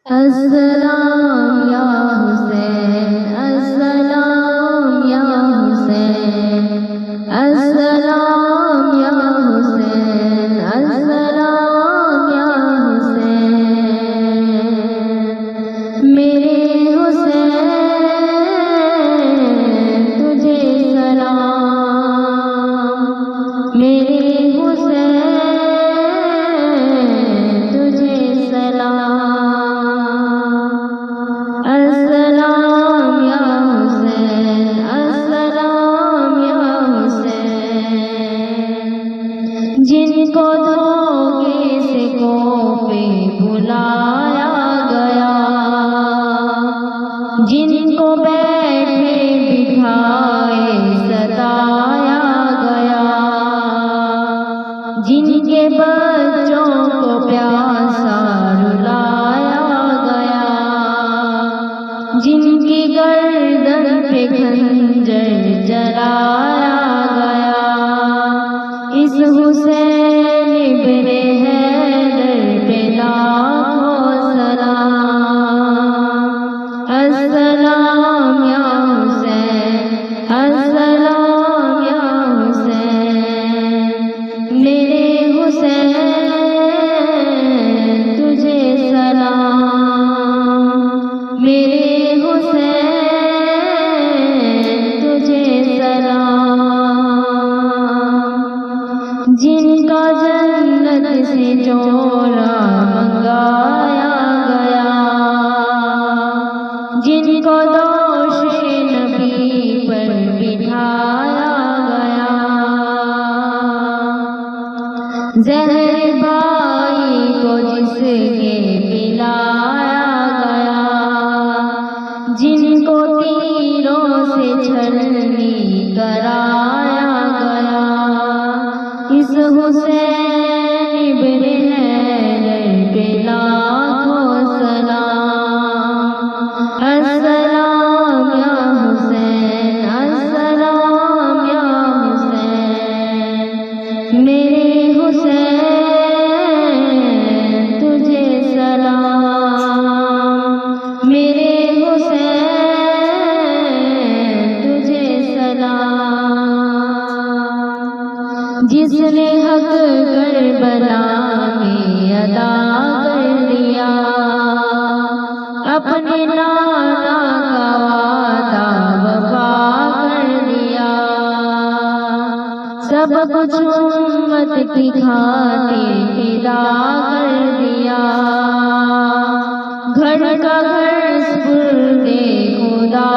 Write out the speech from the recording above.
अस्सलाम या हुसैन, अस्सलाम या हुसैन, अस्सलाम या हुसैन, अस्सलाम या हुसैन। मेरे हुसैन तुझे सलाम, मेरे हुसैन तुझे सलाम। अस्सलाम या हुसैन, अस्सलाम या हुसैन। जिनको धोखे से कोफे बुलाया गया, जिनको बैठे बिठाए सताया गया, जिनके बच्चों को प्यासा रुलाया गया, जिनकी गर्दन पे खंजर जलाया गया, इस हुसैन इब्ने हैदर पे लाखों सलाम। अस्सलाम या हुसैन, अस्सलाम या हुसैन। मेरे हुसैन तुझे सलाम, मेरे हुसैन तुझे सलाम। जिनका जन्नत से चोला मंगाया गया, जिनको दोषे नबी पर बिठाया गया, जहर भाई को जिसके पिलाया गया, जिनको तीरों से छलनी कराया गया, इस हुसैन इब्ने हैदर पे लाखों सलाम। अस्सलाम या हुसैन, अस्सलाम या हुसैन। मेरे हुसैन तुझे सलाम, मेरे हुसैन तुझे सलाम। जिसने हक करबला में अदा कर लिया, अपने नाना का वादा वफा कर लिया, सब कुछ उम्मत की खातिर फिदा कर दिया, घर का घर सुपुर्दे खुदा